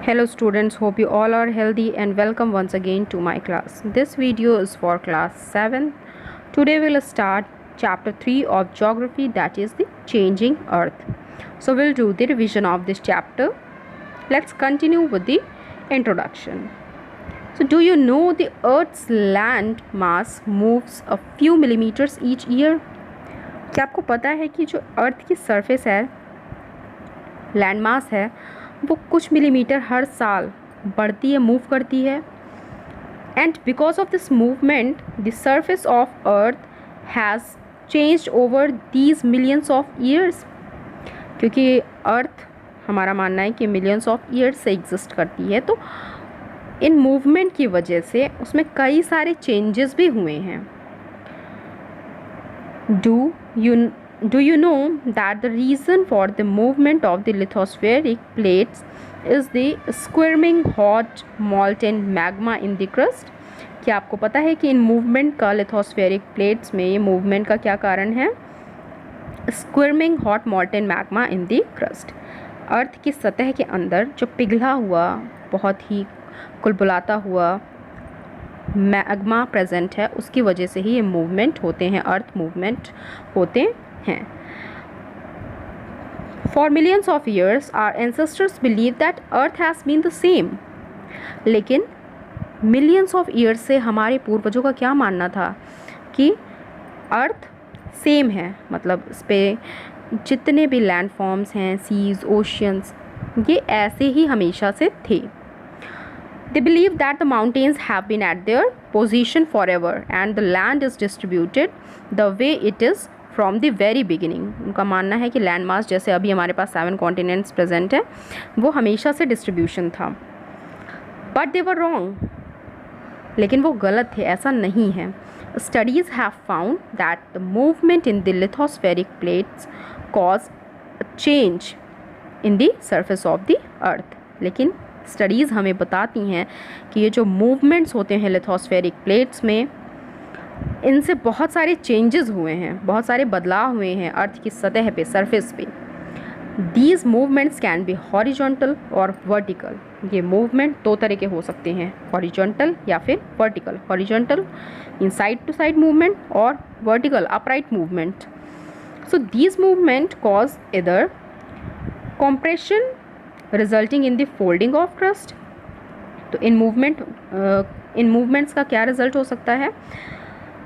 Hello students, hope you all are healthy and welcome once again to my class. This video is for class 7. Today we'll start chapter 3 of geography, that is the changing earth. So we'll do the revision of this chapter. Let's continue with the introduction. So do you know the earth's land mass moves a few millimeters each year? क्या आपको पता है कि जो अर्थ की surface है, land mass है, वो कुछ मिलीमीटर हर साल बढ़ती है, मूव करती है. And because of this movement the surface of earth has changed over these millions of years. क्योंकि अर्थ हमारा मानना है कि मिलियंस ऑफ ईयर्स से एग्जिस्ट करती है, तो इन मूवमेंट की वजह से उसमें कई सारे चेंजेस भी हुए हैं. Do you know that the reason for the movement of the lithospheric plates is the squirming hot molten magma in the crust? क्या आपको पता है कि इन मूवमेंट का लिथोस्फेरिक प्लेट्स में ये मूवमेंट का क्या कारण है? स्क्विर्मिंग हॉट मॉल्टेन मैग्मा इन दी क्रस्ट. अर्थ की सतह के अंदर जो पिघला हुआ, बहुत ही कुलबुलाता हुआ मैग्मा प्रेजेंट है, उसकी वजह से ही ये मूवमेंट होते हैं, अर्थ मूवमेंट होते हैं. For millions of years, our ancestors believed that Earth has been the same. लेकिन millions of years से हमारे पूर्वजों का क्या मानना था कि अर्थ सेम है, मतलब इस पर जितने भी लैंड फॉर्म्स हैं, सीज, ओशियंस, ये ऐसे ही हमेशा से थे. They believe that the mountains have been at their position forever and the land is distributed the way it is from the very beginning. उनका मानना है कि लैंड मास, जैसे अभी हमारे पास 7 कॉन्टिनेंट्स प्रेजेंट है, वो हमेशा से डिस्ट्रीब्यूशन था. But they were wrong. लेकिन वो गलत थे, ऐसा नहीं है. Studies have found that the movement in the lithospheric plates cause change in the surface of the अर्थ. लेकिन स्टडीज़ हमें बताती हैं कि ये जो मूवमेंट्स होते हैं लिथोस्फेरिक प्लेट्स में, इनसे बहुत सारे चेंजेस हुए हैं, बहुत सारे बदलाव हुए हैं अर्थ की सतह पे, सरफेस पे. These movements can be horizontal or vertical. ये मूवमेंट दो तरह के हो सकते हैं, हॉरिजॉन्टल या फिर vertical. Horizontal in side to side movement और vertical upright movement. So these movement cause either compression resulting in the folding of crust. तो इन मूवमेंट्स का क्या रिजल्ट हो सकता है?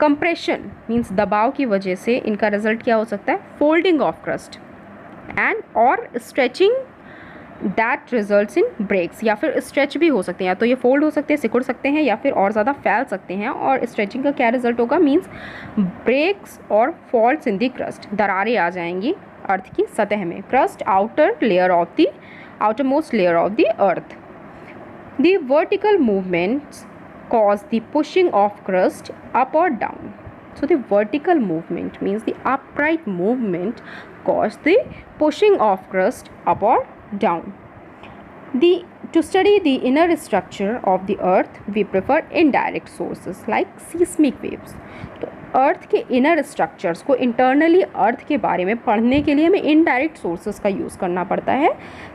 कंप्रेशन मीन्स दबाव की वजह से इनका रिजल्ट क्या हो सकता है? Folding of crust. एंड और stretching that results in breaks. या फिर स्ट्रेच भी हो सकते हैं, या तो ये फोल्ड हो सकते हैं, सिकुड़ सकते हैं, या फिर और ज़्यादा फैल सकते हैं. और स्ट्रेचिंग का क्या रिजल्ट होगा? मीन्स ब्रेक्स और फॉल्ट्स इन दी क्रस्ट. दरारें आ जाएंगी अर्थ की सतह में. Crust outer layer of the outermost layer of the earth. The vertical movements cause the pushing of crust up or down. So the vertical movement means the upright movement cause the pushing of crust up or down. To study the inner structure of the earth, we prefer indirect sources like seismic waves. तो अर्थ के inner structures को, internally अर्थ के बारे में पढ़ने के लिए हमें इनडायरेक्ट सोर्सेज का यूज़ करना पड़ता है,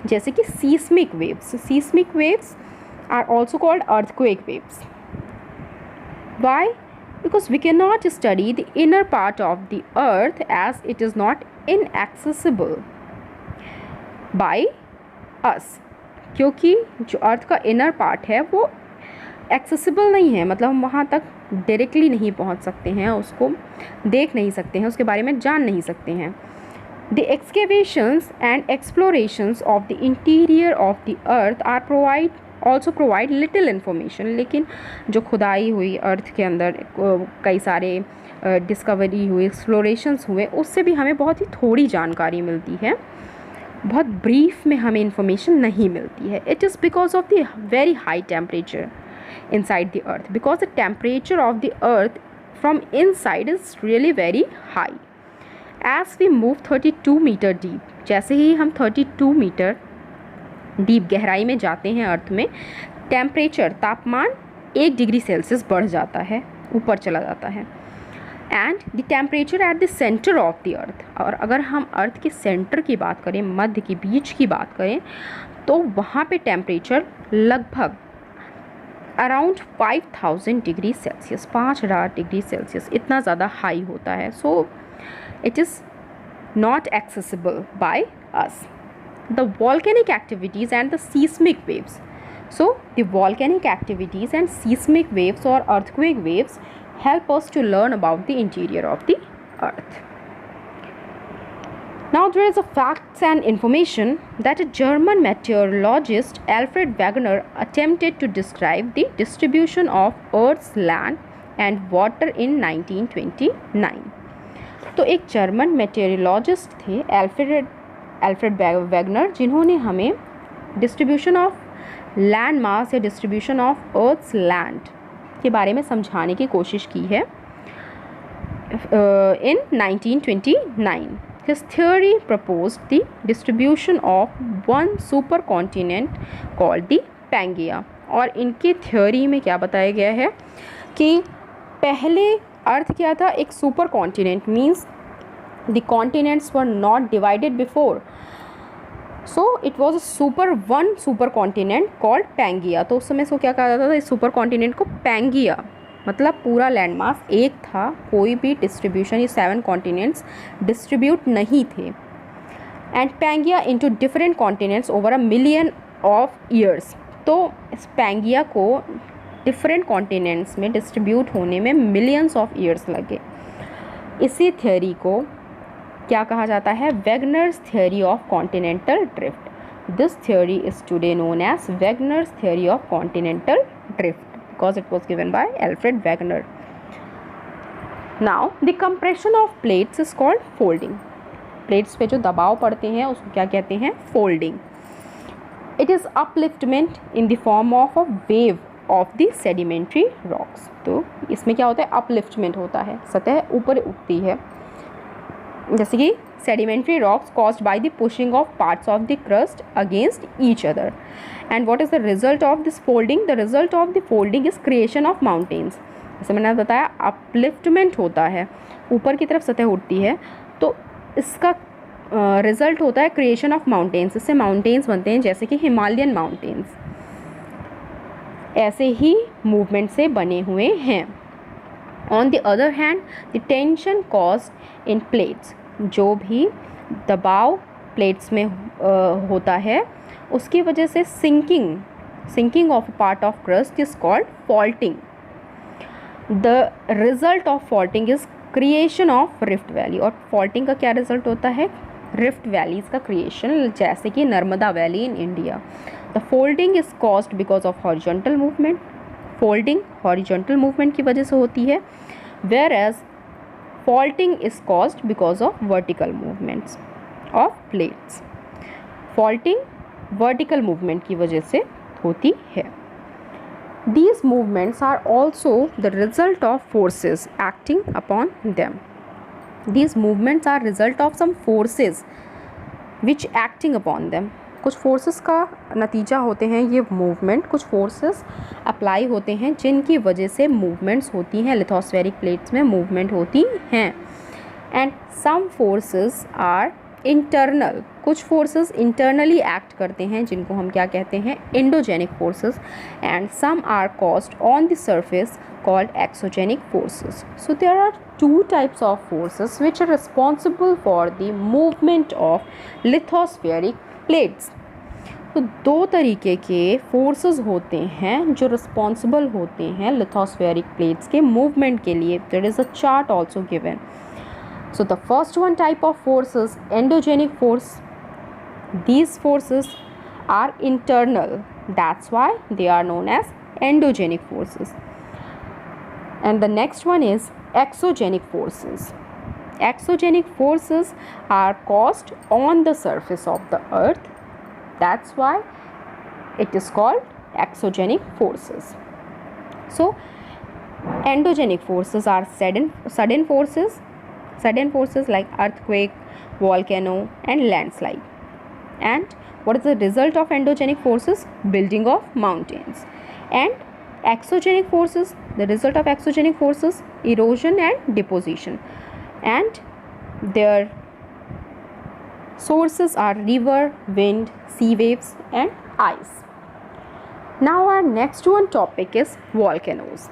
जैसे कि seismic waves. Seismic waves are also called earthquake waves. Why? Because we can not study the inner part of the earth as it is not inaccessible by us. क्योंकि जो अर्थ का inner part है वो एक्सेसिबल नहीं है, मतलब हम वहाँ तक डायरेक्टली नहीं पहुँच सकते हैं, उसको देख नहीं सकते हैं, उसके बारे में जान नहीं सकते हैं. The excavations and explorations of the interior of the earth are provide little information. लेकिन जो खुदाई हुई अर्थ के अंदर, कई सारे डिस्कवरी हुई, एक्सप्लोरेशंस हुए, उससे भी हमें बहुत ही थोड़ी जानकारी मिलती है, बहुत ब्रीफ में हमें इंफॉर्मेशन नहीं मिलती है. It is because of the very high temperature inside the earth, because the temperature of the earth from inside is really very high. As we move 32 meter deep, जैसे ही हम 32 मीटर डीप गहराई में जाते हैं अर्थ में, टेम्परेचर, तापमान 1 degree Celsius बढ़ जाता है, ऊपर चला जाता है. And the temperature at the centre of the अर्थ, और अगर हम अर्थ के सेंटर की बात करें, मध्य की बीच की बात करें, तो वहाँ पे टेम्परेचर लगभग around 5000 degree Celsius, 5000 degree Celsius, इतना ज़्यादा हाई होता है. So it is not accessible by us. The volcanic activities and the seismic waves. So the volcanic activities and seismic waves or earthquake waves help us to learn about the interior of the earth. Now there is a facts and information that a German meteorologist Alfred Wegener attempted to describe the distribution of Earth's land and water in 1929. तो एक German मेटेरियोलॉजिस्ट थे Alfred Wegener, जिन्होंने हमें distribution of land mass या distribution of earth's land के बारे में समझाने की कोशिश की है इन 1929. His theory proposed the distribution of one supercontinent called the Pangaea. और इनके थ्योरी में क्या बताया गया है कि पहले अर्थ क्या था, एक supercontinent, means the continents were not divided before, so it was one supercontinent called Pangaea. तो उस समय से क्या कहा जाता था, इस सुपर कॉन्टिनेंट को पैंगिया, मतलब पूरा लैंड मास एक था, कोई भी डिस्ट्रीब्यूशन, ये 7 कॉन्टिनेंट्स डिस्ट्रीब्यूट नहीं थे. And Pangaea into different continents over a million of years. तो इस पैंगिया को डिफरेंट कॉन्टिनेंट्स में डिस्ट्रीब्यूट होने में मिलियंस ऑफ ईयर्स लगे. इसी थ्योरी को क्या कहा जाता है, Wegener's theory of continental drift. This theory is today known as Wegener's theory of continental drift because it was given by Alfred Wegener. Now the compression of plates is called folding. Plates पे जो दबाव पड़ते हैं उसको क्या कहते हैं, folding. It is upliftment in the form of a wave of the sedimentary rocks. तो इसमें क्या होता है, अपलिफ्टमेंट होता है, सतह ऊपर उठती है, जैसे कि sedimentary rocks caused by the pushing of parts of the crust against each other. And what is the result of this folding, the result of the folding is creation of mountains. जैसे मैंने बताया upliftment होता है, ऊपर की तरफ सतह उठती है, तो इसका रिजल्ट होता है क्रिएशन ऑफ माउंटेन्स. इससे माउंटेन्स बनते हैं, जैसे कि हिमालयन माउंटेन्स ऐसे ही मूवमेंट से बने हुए हैं. On the other hand the tension caused in plates, जो भी दबाव प्लेट्स में होता है उसकी वजह से sinking of part of crust is called faulting. The result of faulting is creation of rift valley. और फॉल्टिंग का क्या रिजल्ट होता है, रिफ्ट वैलीज का क्रिएशन, जैसे कि Narmada valley in India. The folding is caused because of horizontal movement. Folding horizontal movement की वजह से होती है, whereas faulting is caused because of vertical movements of plates. Faulting vertical movement की वजह से होती है. These movements are also the result of forces acting upon them. These movements are result of some forces which acting upon them. कुछ forces का नतीजा होते हैं ये मूवमेंट, कुछ फोर्सेस अप्लाई होते हैं जिनकी वजह से मूवमेंट्स होती हैं, लिथोस्फेरिक प्लेट्स में मूवमेंट होती हैं. And some forces are internal, कुछ फोर्सेस इंटरनली एक्ट करते हैं जिनको हम क्या कहते हैं, endogenic forces. And some are caused on the surface called exogenic forces. So there are 2 types of forces which are responsible for the movement of lithospheric plates. तो 2 तरीके के फोर्सेस होते हैं जो रिस्पॉन्सिबल होते हैं लिथोस्फेरिक प्लेट्स के movement के लिए. There is a chart also given. So the first one type of force is endogenic force. These forces are internal, that's why they are known as endogenic forces. And the next one is exogenic forces. Exogenic forces are caused on the surface of the earth, that's why it is called exogenic forces. So endogenic forces are sudden forces like earthquake, volcano and landslide. And what is the result of endogenic forces? Building of mountains. And Exogenic forces, the result of exogenic forces, erosion and deposition, and their sources are river, wind, sea waves and ice. Now our next one topic is volcanoes.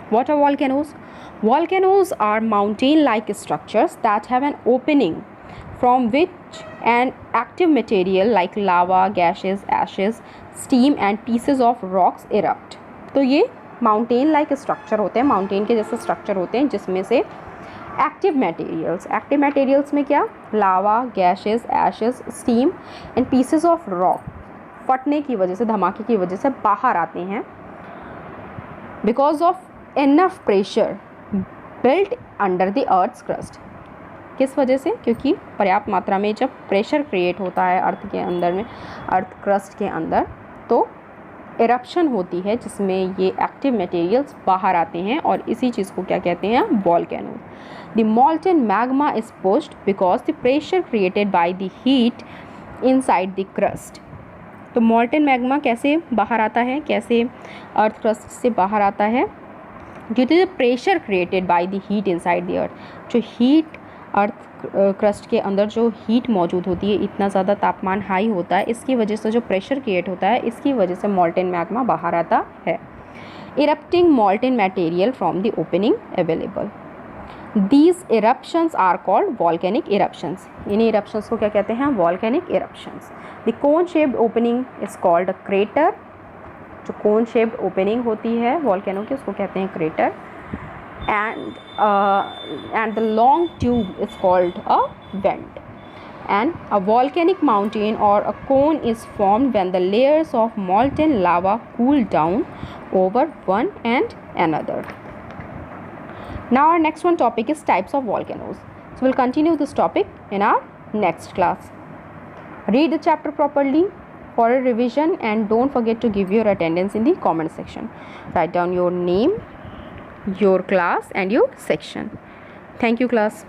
What are volcanoes? Volcanoes are mountain-like structures that have an opening from which an active material like lava, gases, ashes, steam and pieces of rocks erupt. तो ये mountain like structure होते हैं, mountain के जैसे structure होते हैं जिसमें से एक्टिव मटेरियल्स में क्या, lava, gases, ashes, steam and pieces of rock फटने की वजह से, धमाके की वजह से बाहर आते हैं because of enough pressure built under the earth's crust. किस वजह से? क्योंकि पर्याप्त मात्रा में जब प्रेशर क्रिएट होता है अर्थ के अंदर में, अर्थ क्रस्ट के अंदर, तो इरप्शन होती है जिसमें ये एक्टिव मटेरियल्स बाहर आते हैं और इसी चीज़ को क्या कहते हैं? Volcano. The मॉल्टन magma is pushed because the pressure created by the heat inside the crust. तो मॉल्टन मैग्मा कैसे बाहर आता है, कैसे अर्थ क्रस्ट से बाहर आता है? Due to the pressure created by the heat inside the earth. जो हीट अर्थ क्रस्ट के अंदर जो हीट मौजूद होती है, इतना ज़्यादा तापमान हाई होता है, इसकी वजह से जो प्रेशर क्रिएट होता है, इसकी वजह से मॉल्टन मैग्मा बाहर आता है. Erupting molten material from the opening available. These eruptions are called volcanic eruptions. इन्हीं इरप्शंस को क्या कहते हैं? Volcanic eruptions. The cone shaped opening is called a crater. जो कोन शेप्ड ओपनिंग होती है वॉल्केनो की, उसको कहते हैं crater. And the long tube is called a vent. And a volcanic mountain or a cone is formed when the layers of molten lava cool down over one and another. Now our next one topic is types of volcanoes. So we'll continue this topic in our next class. Read the chapter properly for a revision and don't forget to give your attendance in the comment section. Write down your name, your class and your section. Thank you class.